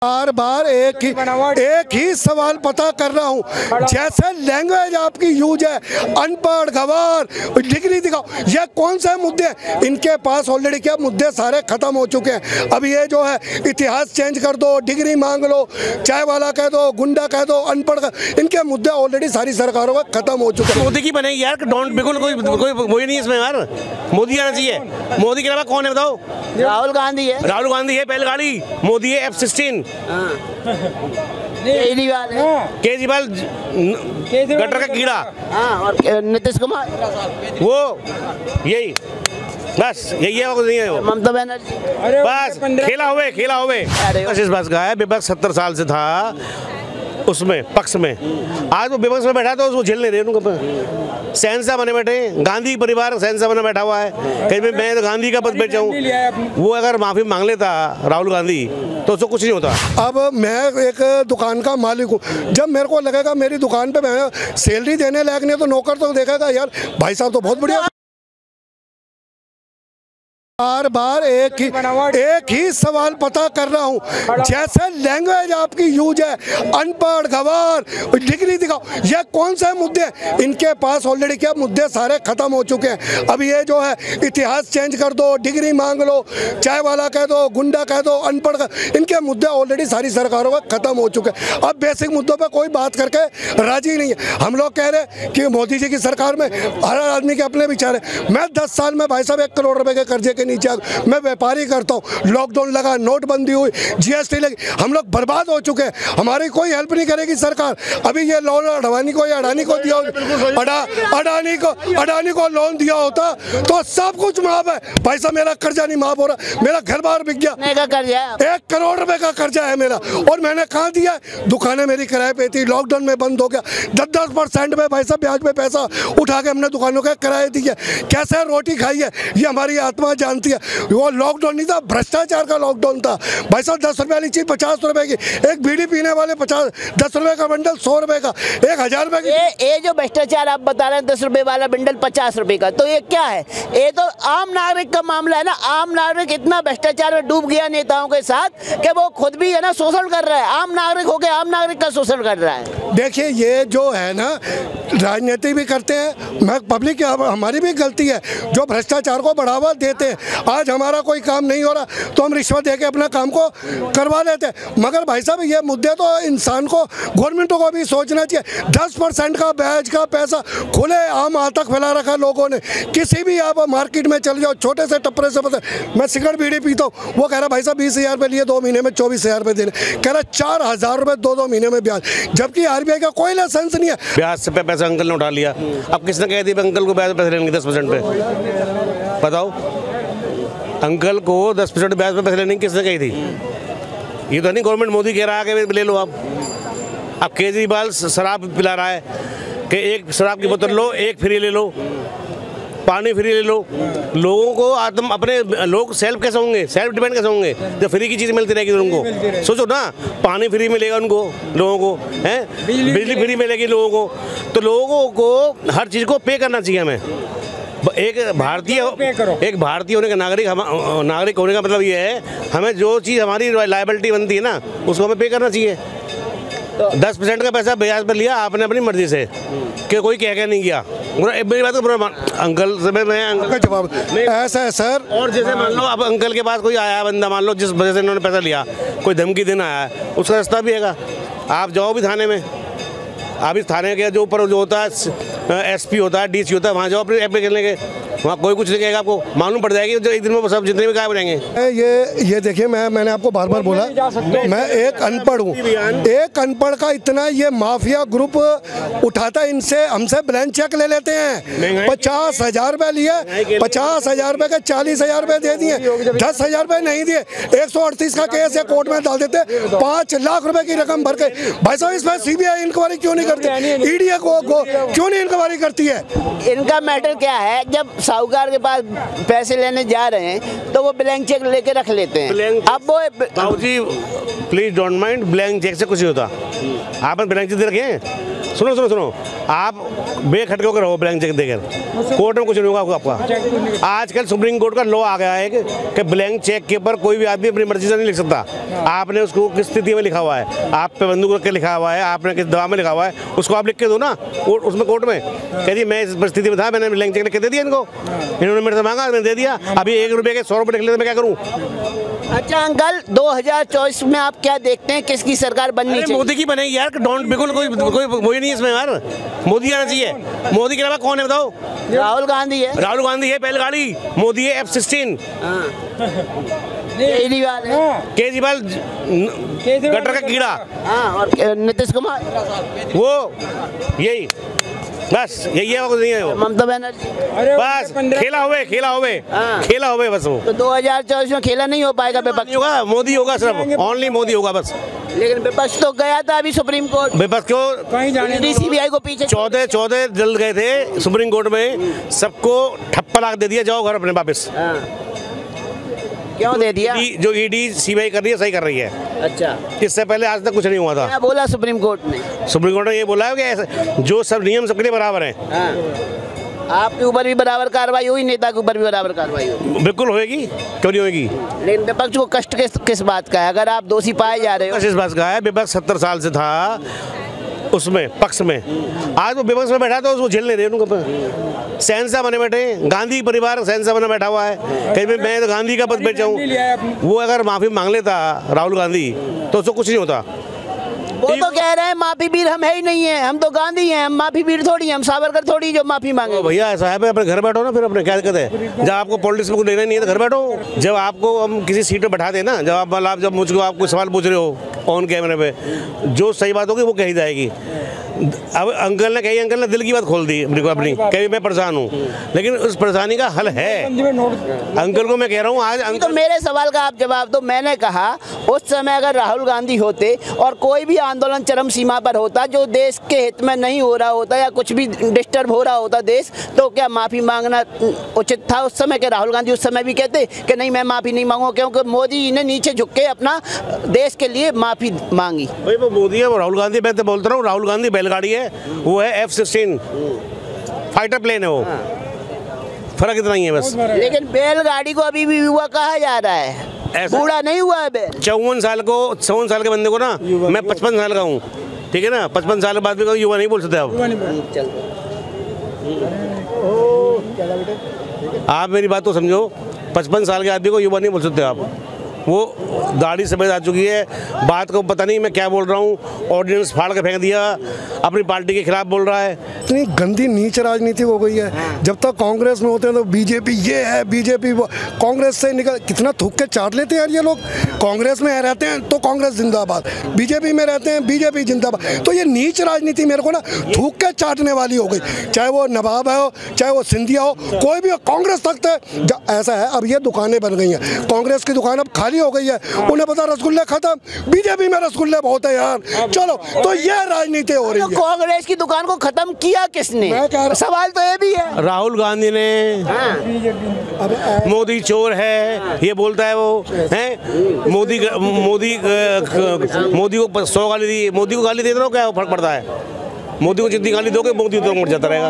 बार बार एक ही सवाल पता कर रहा हूँ। जैसे लैंग्वेज आपकी यूज है, अनपढ़, गवार, डिग्री दिखाओ, ये कौन से मुद्दे हैं? इनके पास ऑलरेडी क्या मुद्दे सारे खत्म हो चुके हैं। अब ये जो है इतिहास चेंज कर दो, डिग्री मांग लो, चाय वाला कह दो, गुंडा कह दो, अनपढ़, इनके मुद्दे ऑलरेडी सारी सरकारों का खत्म हो चुके हैं। मोदी की बनेगी यार, डोंट बिल्कुल कोई वही नहीं इसमें यार। मोदी आना चाहिए। मोदी के अलावा कौन है बताओ? राहुल गांधी है। राहुल गांधी है बैलगाड़ी, मोदी है F-16, केजरीवाल गटर का कीड़ा, और नीतीश कुमार, वो यही बस यही है, नहीं है वो। ममता बनर्जी, बस खेला हुए बस इस बात का है। विपक्ष 70 साल से था उसमें पक्ष में, आज वो विपक्ष में बैठा तो उसको झेल नहीं रहे। उनको सहनसा बने बैठे, गांधी परिवार सहनसा बने बैठा हुआ है। कहीं भी मैं तो गांधी का पद पे जाऊँ, वो अगर माफी मांग लेता राहुल गांधी तो उसको कुछ नहीं होता। अब मैं एक दुकान का मालिक हूँ, जब मेरे को लगेगा मेरी दुकान पे मैं सैलरी देने लायक नहीं तो नौकर तो देखेगा यार भाई साहब तो बहुत बढ़िया। बार बार एक ही सवाल पता कर रहा हूँ। जैसे लैंग्वेज आपकी यूज है, अनपढ़, गवार, डिग्री दिखाओ, ये कौन से मुद्दे हैं? इनके पास ऑलरेडी क्या मुद्दे सारे खत्म हो चुके हैं। अब ये जो है इतिहास चेंज कर दो, डिग्री मांग लो, चाय वाला कह दो, गुंडा कह दो, अनपढ़, इनके मुद्दे ऑलरेडी सारी सरकारों का खत्म हो चुके हैं। अब बेसिक मुद्दों पर कोई बात करके राजी नहीं है। हम लोग कह रहे कि मोदी जी की सरकार में हर आदमी के अपने विचार है। मैं 10 साल में भाई साहब 1 करोड़ रुपए के कर्जे के नीचे, मैं व्यापारी करता हूँ, लॉकडाउन लगा, नोटबंदी हुई, GST लगी, हम लोग बर्बाद हो चुके हैं। हमारी कोई हेल्प नहीं करेगी सरकार। अभी ये लोन अडानी को दिया, अडानी को लोन दिया होता तो सब कुछ माफ है। भाई साहब मेरा कर्जा नहीं माफ हो रहा, मेरा घर बार बिक गया, 1 करोड़ रुपए का कर्जा है मेरा, और मैंने कहाँ दिया? दुकानें मेरी किराए पे थी, लॉकडाउन में बंद हो गया, 10% में भाई साहब ब्याज पे पैसा उठा के हमने दुकानों का किराए दिए, कैसे रोटी खाई है ये हमारी आत्मा जानती है। वो लॉकडाउन नहीं था, भ्रष्टाचार का लॉकडाउन था। भाई साहब 10 रुपए वाली चीज 50 रुपए की, एक बीड़ी पीने वाले 10 रुपए का बंडल 100 रुपए का, 1000 रुपए की। ये जो भ्रष्टाचार आप बता रहे हैं 10 रुपए वाला बंडल 50 रुपए का, तो ये क्या है? ये तो आम नागरिक का मामला है ना। आम नागरिक इतना भ्रष्टाचार में डूब गया नेताओं के साथ कि वो खुद भी है ना शोषण कर रहा है। आम नागरिक होकर आम नागरिक का शोषण कर रहा है। देखिए ये जो है ना, राजनीति भी करते हैं, मैं पब्लिक हमारी भी गलती है जो भ्रष्टाचार को बढ़ावा देते हैं। आज हमारा कोई काम नहीं हो रहा तो हम रिश्वत देके अपना काम को करवा लेते हैं। मगर भाई साहब ये मुद्दे तो इंसान को, गवर्नमेंटों को भी सोचना चाहिए। 10% का ब्याज का पैसा खुले आम हाथ तक फैला रखा लोगों ने। किसी भी आप मार्केट में चल जाओ, छोटे से टपरे से पता, मैं सिगरेट बीड़ी पीता हूँ, वो कह रहा भाई साहब 20,000 रुपये लिए 2 महीने में 24,000 रुपये देने, कह रहा 4,000 रुपये 2 महीने में ब्याज, जबकि RBI का कोई लाइसेंस नहीं है। ब्याज से पैसा अंकल ने उठा लिया। अब किसने कह दिया अंकल को ब्याज पैसे लेंगे 10% पे? बताओ, अंकल को 10% ब्याज पे पैसे लेने की किसने कही थी? ये तो नहीं गवर्नमेंट मोदी कह रहा है कि ले लो। अब केजरीवाल शराब पिला रहा है कि एक शराब की बोतल लो, एक फ्री ले लो, पानी फ्री ले लो। लोगों को अपने लोग सेल्फ कैसे होंगे, सेल्फ डिपेंड कैसे होंगे जब फ्री की चीज़ मिलती रहेगी उनको? सोचो ना, पानी फ्री मिलेगा उनको, लोगों को हैं, बिजली फ्री मिलेगी लोगों को, तो लोगों को हर चीज़ को पे करना चाहिए। हमें एक भारतीय होने का नागरिक होने का मतलब ये है, हमें जो चीज़ हमारी लायबिलिटी बनती है ना उसको हमें पे करना चाहिए। 10% का पैसा ब्याज पर लिया आपने अपनी मर्जी से, कि कोई कह नहीं किया। मेरी बात को अंकल से मैं अंकल का जवाब ऐसा है सर। और जैसे मान लो अब अंकल के पास कोई आया बंदा, मान लो जिस वजह से इन्होंने पैसा लिया, कोई धमकी देना आया है, उसका रास्ता भी है। आप जाओ भी थाने में, आप इस थाने के जो ऊपर जो होता है SP होता है, DC होता है, वहाँ जाओ अपने एप्लीकेशन लेके, वहाँ कोई कुछ नहीं कहेगा, आपको मालूम पड़ जाएगी जो एक दिन में सब जितने भी गायब रहेंगे। ये देखिए, मैंने आपको बार बार बोला मैं एक अनपढ़ हूँ। एक अनपढ़ का इतना ये माफिया ग्रुप उठाता है, इनसे हमसे ब्लैंक चेक ले लेते हैं। 50,000 रुपये लिए, 50,000 रुपये के 40,000 रुपये दे दिए, 10,000 रुपये नहीं दिए, 138 का केस है, कोर्ट में डाल देते, 5 लाख रुपए की रकम भर के। भाई साहब इसमें CBI इंक्वायरी क्यों नहीं करती? ED को क्यों नहीं इंक्वायरी करती है? इनका मैटर क्या है, जब साहूकार के पास पैसे लेने जा रहे हैं तो वो ब्लैंक चेक लेके रख लेते हैं। अब वो बाबू जी please don't mind, blank cheque से कुछ नहीं होता। आपने ब्लैंक चेक दे रखे हैं? सुनो, आप बेखटके होकर रहो ब्लैंक चेक देकर, कोर्ट में कुछ नहीं होगा आपका। आजकल सुप्रीम कोर्ट का लॉ आ गया है कि ब्लैंक चेक के ऊपर कोई भी आदमी अपनी मर्जी से नहीं लिख सकता। आपने उसको किस स्थिति में लिखा हुआ है, आप पे बंदूक रख के लिखा हुआ है, आपने किस दवा में लिखा हुआ है, उसको आप लिख के दो ना उसमें कोर्ट में। कह दी मैं इस परिस्थिति में था, मैंने ब्लैंक चेक लिख के दे दिया इनको, इन्होंने मेरे से मांगा, मैंने दे दिया। अभी 1 रुपये के 100 रुपये लिख लेते मैं क्या करूँ? अच्छा अंकल, 2024 में आप क्या देखते हैं, किसकी सरकार बननी चाहिए? मोदी की बनेगी यार, डोंट बिल्कुल कोई वही नहीं इसमें यार, मोदी आना चाहिए। मोदी के अलावा कौन है बताओ? राहुल गांधी है। राहुल गांधी है बैलगाड़ी, मोदी है F-16, केजरीवाल है, केजरीवाल गटर का कीड़ा, और नीतीश कुमार, वो यही बस यही है, कुछ नहीं है वो। ममता बनर्जी, बस खेला हुए बस वो। तो 2024 में खेला नहीं हो पाएगा विपक्ष? नहीं होगा, मोदी होगा, सिर्फ ओनली मोदी होगा बस। लेकिन विपक्ष तो गया था अभी सुप्रीम कोर्ट, विपक्ष क्यों सीबीआई को पीछे 14 जल्द गए थे सुप्रीम कोर्ट में, सबको ठप्पा लाख दे दिया, जाओ घर अपने वापस। क्यों दे दिया? जो ईडी सीबीआई कर रही है सही कर रही है। अच्छा, इससे पहले आज तक कुछ नहीं हुआ था। क्या बोला सुप्रीम कोर्ट ने? सुप्रीम कोर्ट ने ये बोला है कि ऐसे जो सब नियम सबके लिए बराबर हैं। आपके ऊपर भी बराबर कार्रवाई हुई, नेता के ऊपर भी बराबर कार्रवाई हुई? बिल्कुल होएगी, क्यों नहीं होएगी। लेकिन विपक्ष को कष्ट किस बात का है, अगर आप दोषी पाए जा रहे हो? इस बात का है, विपक्ष 70 साल से था उसमें पक्ष में, आज वो विपक्ष में बैठा तो उसको झेल नहीं रहे, उनको सहनसा बने बैठे। गांधी परिवार सहनसा बने बैठा हुआ है, कहीं मैं तो गांधी का पद बेचा हूँ। वो अगर माफी मांग लेता राहुल गांधी तो उसको कुछ नहीं होता। वो तो कह रहे हैं माफी वीर हम है ही नहीं है, हम तो गांधी हैं, हम माफी वीर थोड़ी हैं, हम सावरकर थोड़ी जो माफी मांगे। भैया ऐसा है, अपने घर बैठो ना, फिर अपने क्या दिक्कत है? जब आपको पॉलिटिक्स में कुछ लेना नहीं है तो घर बैठो। जब आपको हम किसी सीट पे बैठा देना, जब मुझको आप कोई सवाल पूछ रहे हो ऑन कैमरे पे, जो सही बात होगी वो कही जाएगी। अब अंकल ने दिल की बात खोल दी अपनी, कहीं मैं परेशान हूँ, लेकिन उस परेशानी का हल है। अंकल को मैं कह रहा हूँ आज तो मेरे सवाल का आप जवाब दो। मैंने कहा उस समय अगर राहुल गांधी होते और कोई भी आंदोलन चरम सीमा पर होता जो देश के हित में नहीं हो रहा होता या कुछ भी डिस्टर्ब हो रहा होता देश, तो क्या माफी मांगना उचित था उस समय? के राहुल गांधी उस समय भी कहते कि नहीं मैं माफी नहीं मांगूंगा, क्योंकि मोदी ने नीचे झुक के अपना देश के लिए माफी मांगी? भाई वो मोदी है, वो राहुल गांधी, मैं तो बोलता रहा हूँ राहुल गांधी बैलगाड़ी है, वो है F-16 फाइटर प्लेन है वो, फर्क इतना ही है बस। लेकिन बैलगाड़ी को अभी भी युवा कहा जा रहा है, बूढ़ा नहीं हुआ है। 54 साल के बंदे को ना, मैं 55 साल का हूँ, ठीक है ना, 55 साल के बाद भी युवा नहीं बोल सकते आप मेरी बात तो समझो। 55 साल के आदमी को युवा नहीं बोल सकते आप, वो दाढ़ी सफेद आ चुकी है, बात को पता नहीं मैं क्या बोल रहा हूँ, ऑर्डिनेंस फाड़ के फेंक दिया, अपनी पार्टी के खिलाफ बोल रहा है। इतनी गंदी नीच राजनीति हो गई है। जब तक कांग्रेस में होते हैं तो बीजेपी ये है, बीजेपी वो, कांग्रेस से निकल कितना थूक के चाट लेते हैं यार ये लोग। कांग्रेस में रहते हैं तो कांग्रेस जिंदाबाद, बीजेपी में रहते हैं बीजेपी जिंदाबाद। तो ये नीच राजनीति मेरे को ना थूक के चाटने वाली हो गई, चाहे वो नवाब है हो, चाहे वो सिंधिया हो, कोई भी हो, कांग्रेस तक है। ऐसा है, अब ये दुकानें बन गई हैं, कांग्रेस की दुकान अब खाली हो गई है, उन्हें पता रसगुल्ले खत्म, बीजेपी में रसगुल्ले बहुत है यार, चलो। तो ये राजनीति हो रही है। कांग्रेस की दुकान को खत्म किया किसने? सवाल तो ये भी है। राहुल गांधी ने। मोदी चोर है ये बोलता है वो, है मोदी को 100 गाली दी, मोदी को गाली दे रहा हो, क्या फर्क पड़ता है? मोदी को जितनी गाली दोगे मोदी तो मर जाता रहेगा।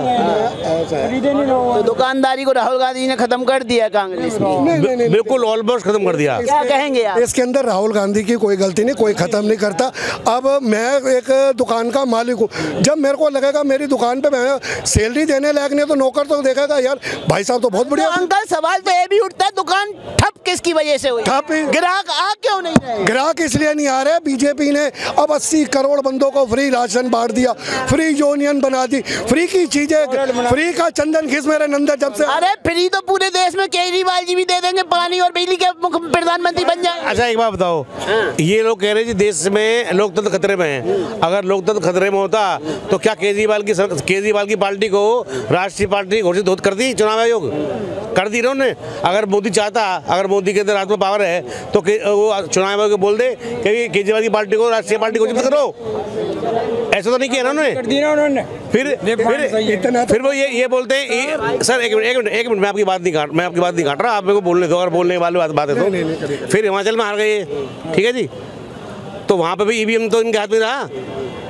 तो दुकानदारी को राहुल गांधी ने खत्म कर दिया कांग्रेस ने? बिल्कुल ऑलमोस्ट खत्म कर दिया। क्या कहेंगे आप? इसके अंदर राहुल गांधी की कोई गलती नहीं, कोई खत्म नहीं करता। अब मैं एक दुकान का मालिक हूँ, जब मेरे को लगेगा मेरी दुकान पे मैं सैलरी देने लायक नहीं तो नौकर तो देखेगा यार भाई साहब तो बहुत बढ़िया। तो अंकल सवाल तो ये भी उठता है, दुकान ठप किसकी वजह से हुई? ठप ग्राहक आ क्यों नहीं रहे? ग्राहक इसलिए नहीं आ रहे, बीजेपी ने अब 80 करोड़ बंदों को फ्री राशन बांट दिया, फ्री यूनियन बना दी, फ्री की चीजें, फ्री का चंदन घिस मेरे नंदर जब से। अरे फ्री तो पूरे देश में केजरीवाल जी भी दे देंगे, पानी और बिजली के प्रधानमंत्री बन जाए। अच्छा एक बात बताओ, ये लोग कह रहे हैं देश में लोकतंत्र खतरे में है, अगर लोकतंत्र खतरे में होता तो क्या केजरीवाल की पार्टी को राष्ट्रीय पार्टी घोषित कर दी? चुनाव आयोग कर दी ना उन्होंने। अगर मोदी चाहता, अगर मोदी के अंदर हाथ में पावर है तो वो चुनाव आयोग बोल दे कि केजरीवाल की पार्टी को राष्ट्रीय पार्टी घोषित करो, ऐसा तो नहीं किया ना उन्होंने। फिर वो ये बोलते हैं सर एक मिनट मैं आपकी बात नहीं काट रहा, आप मेरे को बोलने दो, अगर बोलने वाली बात है तो। फिर हिमाचल में हार गए, ठीक है जी, तो वहाँ पे भी ईवीएम तो इनके हाथ में रहा,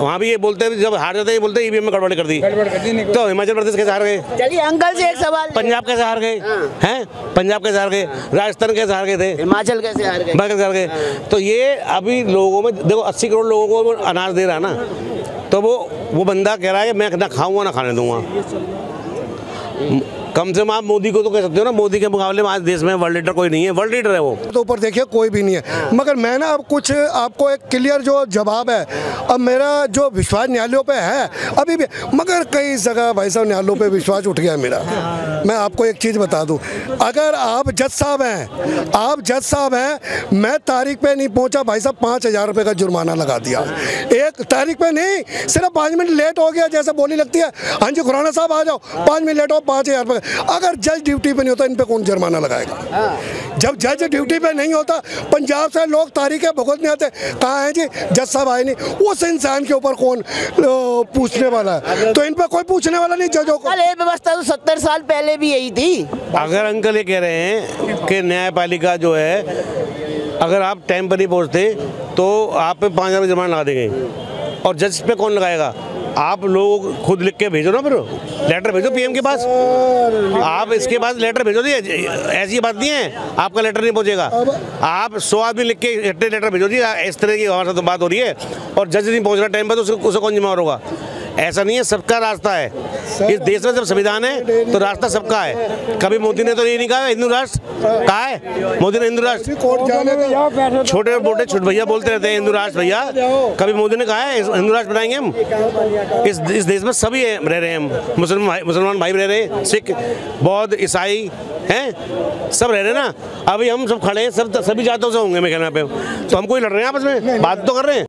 वहाँ भी ये बोलते हैं जब हार जाते हैं बोलते हैं ईवीएम में गड़बड़ी कर दी, तो हिमाचल प्रदेश कैसे हार गए? चलिए अंकल से एक सवाल, पंजाब कैसे हार गए हैं? पंजाब कैसे हार गए? राजस्थान कैसे हार गए थे? हिमाचल कैसे हार गए? कैसे हार गए? तो ये अभी लोगों में देखो 80 करोड़ लोगों को अनाज दे रहा है ना, तो वो बंदा कह रहा है मैं ना खाऊंगा ना खाने दूंगा। कम से कम आप मोदी को तो कह सकते हो ना, मोदी के मुकाबले में आज देश में वर्ल्ड लीडर कोई नहीं है, वर्ल्ड लीडर है वो। तो ऊपर देखिए कोई भी नहीं है, मगर मैं ना अब कुछ आपको एक क्लियर जो जवाब है, अब मेरा जो विश्वास न्यायालयों पे है अभी भी, मगर कई जगह भाई साहब न्यायालयों पे विश्वास उठ गया मेरा। मैं आपको एक चीज़ बता दूं, अगर आप जज साहब हैं, मैं तारीख पे नहीं पहुंचा भाई साहब 5,000 रुपये का जुर्माना लगा दिया। एक तारीख पे नहीं, सिर्फ 5 मिनट लेट हो गया, जैसे बोली लगती है हाँ जी खुराना साहब आ जाओ, 5 मिनट लेट हो 5,000 रुपये। अगर जज ड्यूटी पे नहीं होता इन पे कौन जुर्माना लगाएगा? जब जज ड्यूटी पे नहीं होता, पंजाब से लोग तारीखें भुगतने आते, कहाँ हैं जी जज साहब आए नहीं, उस इंसान के ऊपर कौन पूछने वाला है? तो इन पे कोई पूछने वाला नहीं जजों को। ये व्यवस्था तो 70 साल पहले भी यही थी। अगर अंकल ये कह रहे हैं कि न्यायपालिका जो है, अगर आप टाइम पर नहीं पहुँचते तो आप पे 5,000 जुर्माना लगा देंगे, और जज पे कौन लगाएगा? आप लोग खुद लिख के भेजो ना, फिर लेटर भेजो पीएम के पास, आप इसके पास लेटर भेजो। जी ऐसी बात नहीं है आपका लेटर नहीं पहुंचेगा, आप 100 आदमी लिख के लेटर भेजो जी इस तरह की हमारे साथ तो बात हो रही है, और जज नहीं पहुंच रहा टाइम पर, तो उसे कौन जिम्मेदार होगा? ऐसा नहीं है, सबका रास्ता है इस देश में, जब संविधान है तो रास्ता सबका है। कभी मोदी ने तो ये नहीं कहा हिंदू राष्ट्र, कहा है मोदी ने हिंदू राष्ट्र? छोटे मोटे छोटे भैया बोलते रहते हैं हिंदू राष्ट्र भैया, कभी मोदी ने कहा है हिंदू राष्ट्र बनाएंगे हम? इस देश में सभी रह रहे हैं, हम मुसलमान भाई रह रहे हैं, सिख बौद्ध ईसाई हैं, सब रह रहे हैं ना। अभी हम सब खड़े हैं, सभी जातों से होंगे मैं कहना पे, तो हम कोई लड़ रहे हैं आपस में, बात तो कर रहे हैं।